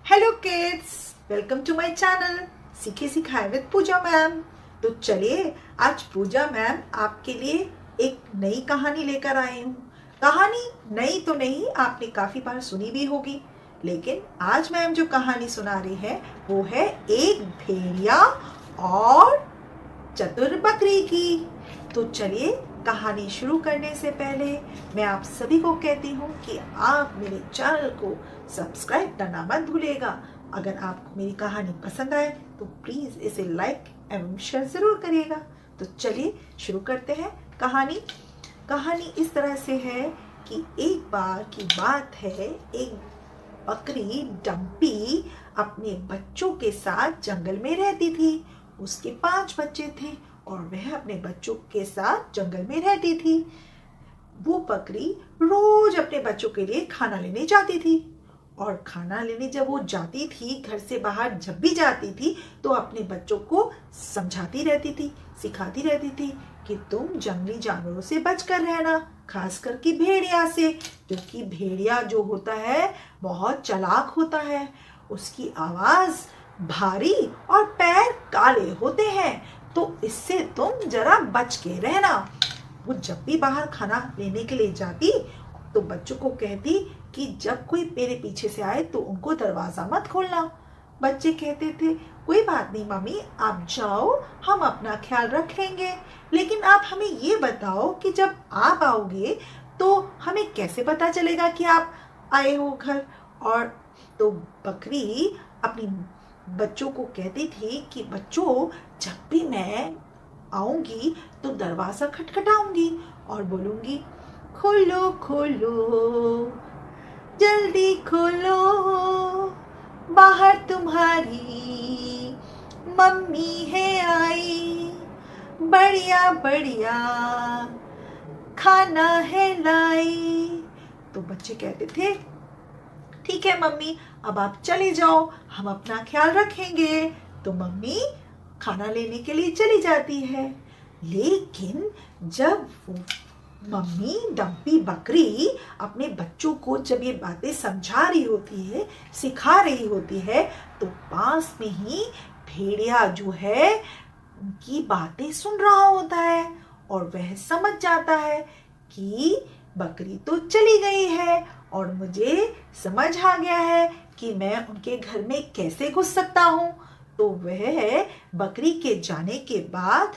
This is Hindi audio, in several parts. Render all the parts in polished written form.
Hello kids, welcome to my channel सीखे सिखाए विद पूजा मैम। तो चलिए आज पूजा मैम आपके लिए एक नई कहानी लेकर आए हूँ। कहानी नई तो नहीं, आपने काफी बार सुनी भी होगी, लेकिन आज मैम जो कहानी सुना रही है वो है एक भेड़िया और चतुर बकरी की। तो चलिए कहानी शुरू करने से पहले मैं आप सभी को कहती हूँ कि आप मेरे चैनल को सब्सक्राइब करना मत भूलिएगा। अगर आपको मेरी कहानी पसंद आए तो प्लीज़ इसे लाइक एवं शेयर ज़रूर करिएगा। तो चलिए शुरू करते हैं कहानी। कहानी इस तरह से है कि एक बार की बात है, एक बकरी डम्पी अपने बच्चों के साथ जंगल में रहती थी। उसके 5 बच्चे थे और वह अपने बच्चों के साथ जंगल में रहती थी। वो बकरी रोज अपने बच्चों के लिए खाना लेने जाती थी और खाना लेने जब वो जाती थी, घर से बाहर जब भी जाती थी तो अपने बच्चों को समझाती रहती थी, सिखाती रहती थी कि तुम जंगली जानवरों से बचकर रहना, खास करके भेड़िया से, क्योंकि भेड़िया जो होता है बहुत चालाक होता है। उसकी आवाज भारी और पैर काले होते हैं, तो इससे तुम जरा बच के रहना। वो जब भी बाहर खाना लेने के लिए जाती तो बच्चों को कहती कि जब कोई मेरे पीछे से आए तो उनको दरवाजा मत खोलना। बच्चे कहते थे कोई बात नहीं मम्मी, आप जाओ, हम अपना ख्याल रखेंगे, लेकिन आप हमें ये बताओ कि जब आप आओगे तो हमें कैसे पता चलेगा कि आप आए हो घर। और तो बकरी अपनी बच्चों को कहती थी कि बच्चों, जब भी मैं आऊंगी तो दरवाजा खटखटाऊंगी और बोलूंगी खोलो खोलो, जल्दी खोलो, बाहर तुम्हारी मम्मी है आई, बढ़िया बढ़िया खाना है लाई। तो बच्चे कहते थे ठीक है मम्मी, अब आप चले जाओ, हम अपना ख्याल रखेंगे। तो मम्मी खाना लेने के लिए चली जाती है। लेकिन जब वो मम्मी डम्पी बकरी अपने बच्चों को जब ये बातें समझा रही होती है, सिखा रही होती है, तो पास में ही भेड़िया जो है उनकी बातें सुन रहा होता है और वह समझ जाता है कि बकरी तो चली गई है और मुझे समझ आ गया है कि मैं उनके घर में कैसे घुस सकता हूँ। तो वह बकरी के जाने के बाद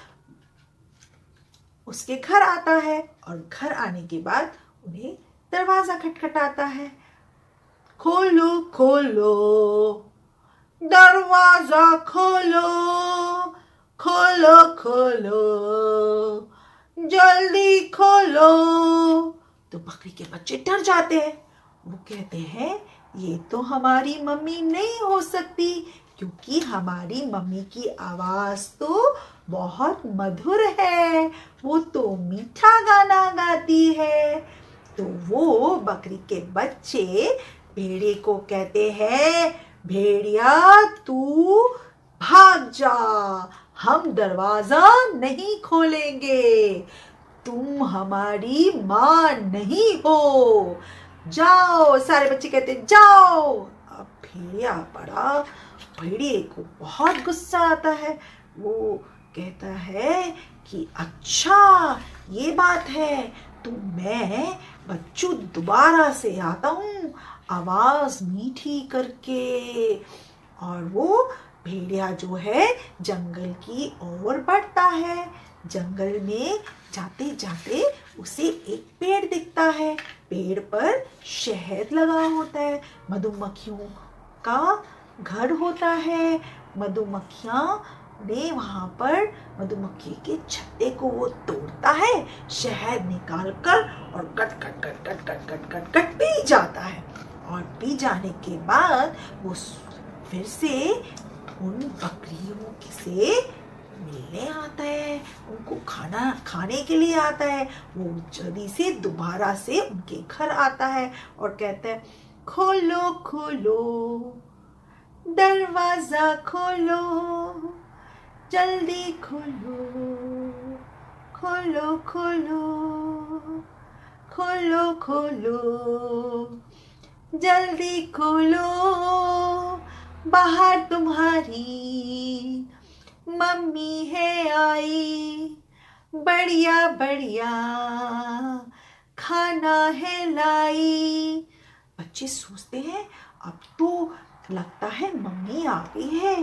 उसके घर आता है और घर आने के बाद उन्हें दरवाजा खटखटाता है। खोलो खोलो, दरवाजा खोलो, खोलो खोलो, जल्दी खोलो। तो बकरी के बच्चे डर जाते हैं। वो कहते हैं ये तो हमारी मम्मी नहीं हो सकती, क्योंकि हमारी मम्मी की आवाज तो बहुत मधुर है, वो तो मीठा गाना गाती है। तो वो बकरी के बच्चे भेड़िए को कहते हैं भेड़िया तू भाग जा, हम दरवाजा नहीं खोलेंगे, तुम हमारी माँ नहीं हो, जाओ। सारे बच्चे कहते जाओ। अब भेड़िए को बहुत गुस्सा आता है। वो कहता है कि अच्छा ये बात है, तो मैं बच्चों दोबारा से आता हूँ आवाज मीठी करके। और वो भेड़िया जो है जंगल की ओर बढ़ता है। जंगल में जाते जाते उसे एक पेड़ दिखता है। पेड़ पर शहद लगा होता है, मधुमक्खियों का घर होता है। मधुमक्खियां ने वहां पर मधुमक्खी के छत्ते को वो तोड़ता है, शहद निकाल कर और cut cut cut cut cut cut cut cut P जाता है। और पी जाने के बाद वो फिर से उन बकरियों से मिलने आता है, उनको खाना खाने के लिए आता है। वो जल्दी से दोबारा से उनके घर आता है और कहता है खोलो खोलो, दरवाजा खोलो, जल्दी खोलो, खोलो खोलो, खोलो खोलो, जल्दी खोलो, बाहर तुम्हारी मम्मी है आई, बढ़िया बढ़िया खाना है लाई। बच्चे सोचते हैं अब तो लगता है मम्मी आ गई है,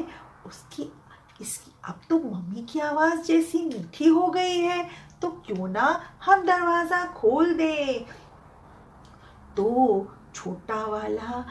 इसकी अब तो मम्मी की आवाज जैसी मीठी हो गई है, तो क्यों ना हम दरवाजा खोल दें। तो छोटा वाला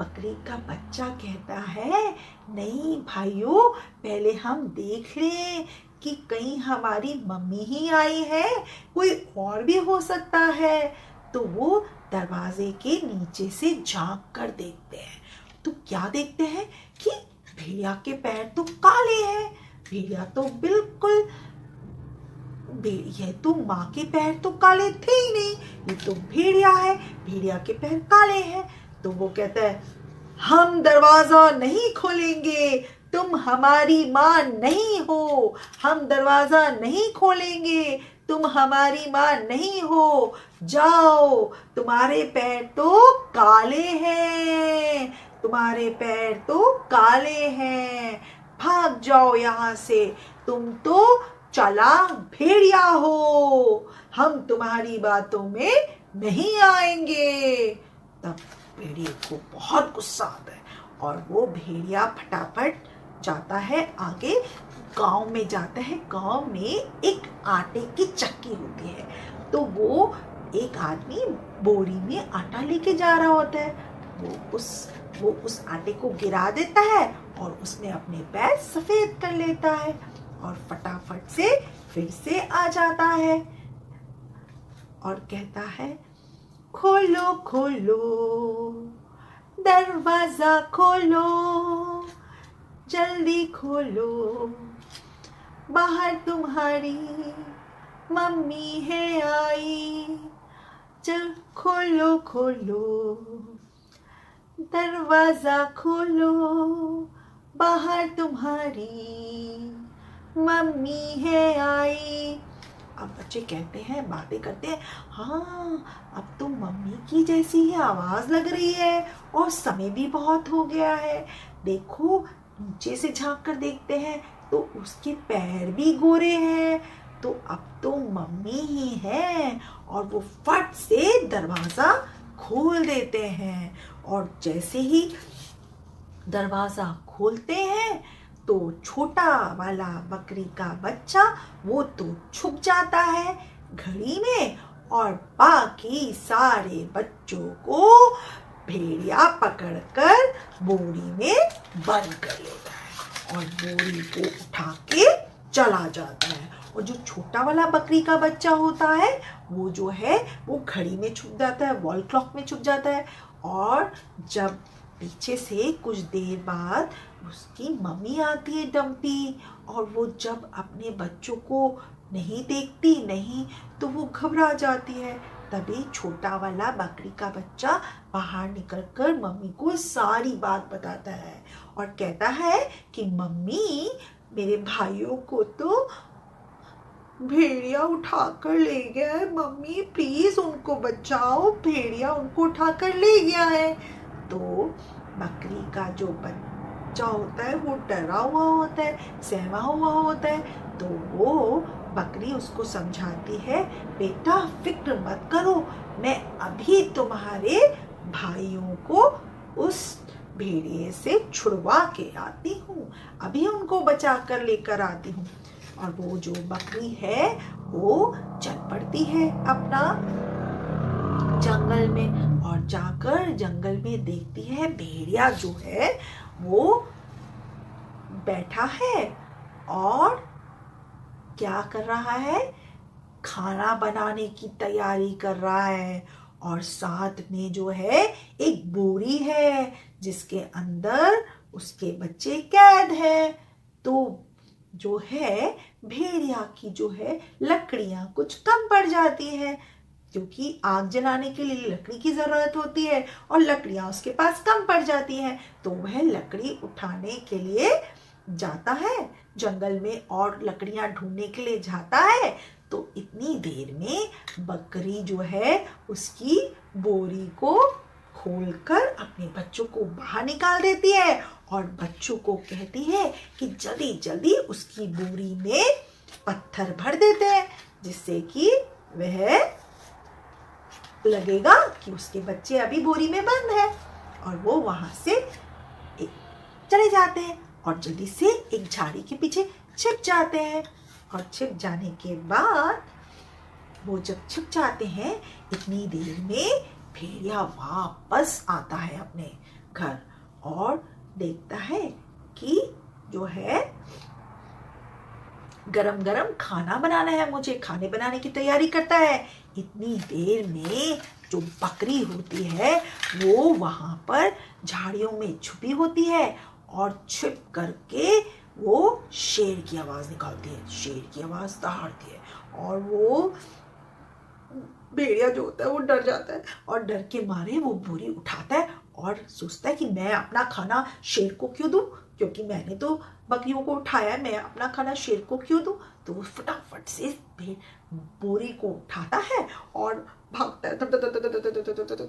बकरी का बच्चा कहता है, नहीं भाइयों, पहले हम देख लें कि कहीं हमारी मम्मी ही आई है, कोई और भी हो सकता है। तो वो दरवाजे के नीचे से झांक कर देखते हैं, तो क्या देखते हैं कि भेड़िया के पैर तो काले हैं। भेड़िया तो बिल्कुल, ये तो माँ के पैर तो काले थे ही नहीं, ये तो भेड़िया है, भेड़िया के पैर काले हैं। तो वो कहता है, हम दरवाजा नहीं खोलेंगे, तुम हमारी माँ नहीं हो, हम दरवाजा नहीं खोलेंगे, तुम हमारी माँ नहीं हो, जाओ, तुम्हारे पैर तो काले हैं, तुम्हारे पैर तो काले हैं, भाग जाओ यहाँ से, तुम तो चालाक भेड़िया हो, हम तुम्हारी बातों में नहीं आएंगे। तब भेड़िए को बहुत गुस्सा आता है और वो भेड़िया फटाफट जाता है आगे, गांव में जाता है। गांव में एक आटे की चक्की होती है, तो वो एक आदमी बोरी में आटा लेके जा रहा होता है। वो उस आटे को गिरा देता है और उसमें अपने पैर सफेद कर लेता है और फटाफट से फिर से आ जाता है और कहता है, खोलो खोलो दरवाजा खोलो, जल्दी खोलो, बाहर तुम्हारी मम्मी है आई, चल खोलो खोलो दरवाजा खोलो, बाहर तुम्हारी मम्मी है आई। अब बच्चे कहते हैं, बातें करते हैं, हाँ अब तो मम्मी की जैसी ही आवाज लग रही है और समय भी बहुत हो गया है। देखो नीचे से झांक कर देखते हैं तो उसके पैर भी गोरे हैं, तो अब तो मम्मी ही है। और वो फट से दरवाजा खोल देते हैं और जैसे ही दरवाजा खोलते हैं तो छोटा वाला बकरी का बच्चा वो तो छुप जाता है घड़ी में और बाकी सारे बच्चों को भेड़िया पकड़कर बोरी में बंद कर लेता है और बोरी को उठा के चला जाता है। और जो छोटा वाला बकरी का बच्चा होता है वो जो है वो घड़ी में छुप जाता है, वॉल क्लॉक में छुप जाता है। और जब पीछे से कुछ देर बाद उसकी मम्मी आती है डम्पी, और वो जब अपने बच्चों को नहीं देखती नहीं तो वो घबरा जाती है। तभी छोटा वाला बकरी का बच्चा बाहर निकलकर मम्मी को सारी बात बताता है और कहता है कि मम्मी, मेरे भाइयों को तो भेड़िया उठाकर ले गया है, मम्मी प्लीज उनको बचाओ, भेड़िया उनको उठाकर ले गया है। तो बकरी का जो बच्चा होता है वो डरा हुआ होता है, सहमा हुआ होता है, तो वो बकरी उसको समझाती है, बेटा फिक्र मत करो, मैं अभी तुम्हारे भाइयों को उस भेड़िए से छुड़वा के आती हूँ, अभी उनको बचा कर लेकर आती हूँ। और वो जो बकरी है वो चल पड़ती है अपना जंगल में और जाकर जंगल में देखती है भेड़िया जो है वो बैठा है और क्या कर रहा है, खाना बनाने की तैयारी कर रहा है। और साथ में जो है एक बोरी है जिसके अंदर उसके बच्चे कैद हैं। तो जो है भेड़िया की जो है लकड़ियां कुछ कम पड़ जाती हैं, क्योंकि आग जलाने के लिए लकड़ी की जरूरत होती है और लकड़ियां उसके पास कम पड़ जाती हैं। तो वह लकड़ी उठाने के लिए जाता है जंगल में और लकड़ियां ढूंढने के लिए जाता है। तो इतनी देर में बकरी जो है उसकी बोरी को खोलकर अपने बच्चों को बाहर निकाल देती है और बच्चों को कहती है कि जल्दी जल्दी उसकी बोरी में पत्थर भर देते हैं, जिससे कि वह लगेगा कि उसके बच्चे अभी बोरी में बंद है। और वो वहां से चले जाते हैं और जल्दी से एक झाड़ी के पीछे छिप जाते हैं। और छिप जाने के बाद वो जब छिप जाते हैं, इतनी देर में भेड़िया वापस आता है अपने घर और देखता है कि जो है गरम गरम खाना बनाना है, मुझे खाने बनाने की तैयारी करता है। इतनी देर में जो बकरी होती है वो वहां पर झाड़ियों में छुपी होती है और छिप करके वो शेर की आवाज निकालती है। शेर की आवाज दहाड़ती है और वो भेड़िया जो होता है वो डर जाता है और डर के मारे वो बोरी उठाता है और सोचता है कि मैं अपना खाना शेर को क्यों दूं, क्योंकि मैंने तो बकरियों को उठाया है, मैं अपना खाना शेर को क्यों दूं। तो वो फटाफट से बोरी को उठाता है और भागता है,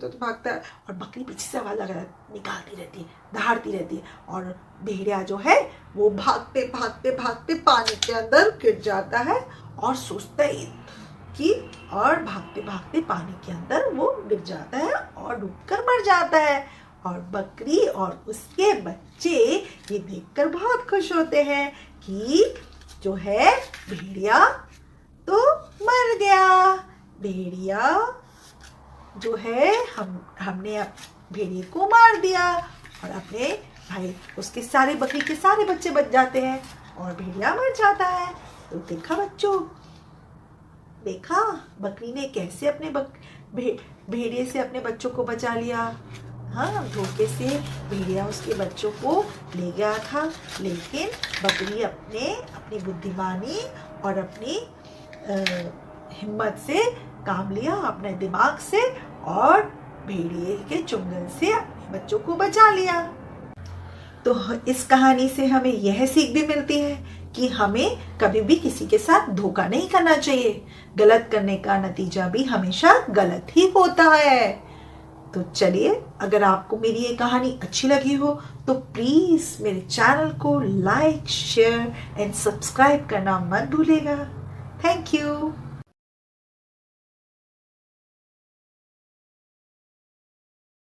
भागता है और बकरी पीछे से आवाज निकालती रहती है, दहाड़ती रहती है और भेड़िया जो है वो भागते भागते भागते पानी के अंदर गिर जाता है और सोचता है कि और भागते भागते पानी के अंदर वो गिर जाता है और डूबकर मर जाता है। और बकरी और उसके बच्चे ये देखकर बहुत खुश होते हैं कि जो है भेड़िया तो मर गया। भेड़िया जो है हमने भेड़िए को मार दिया और अपने भाई उसके सारे बकरी के सारे बच्चे बच जाते हैं और भेड़िया मर जाता है। तो देखा बच्चों, देखा बकरी ने कैसे अपने भेड़िए से अपने बच्चों को बचा लिया। हाँ, धोखे से भेड़िया उसके बच्चों को ले गया था, लेकिन बकरी अपनी बुद्धिमानी और अपनी हिम्मत से काम लिया, अपने दिमाग से, और भेड़िए के चुंगल से अपने बच्चों को बचा लिया। तो इस कहानी से हमें यह सीख भी मिलती है कि हमें कभी भी किसी के साथ धोखा नहीं करना चाहिए। गलत करने का नतीजा भी हमेशा गलत ही होता है। तो चलिए, अगर आपको मेरी ये कहानी अच्छी लगी हो तो प्लीज मेरे चैनल को लाइक, शेयर एंड सब्सक्राइब करना मत भूलिएगा। Thank you.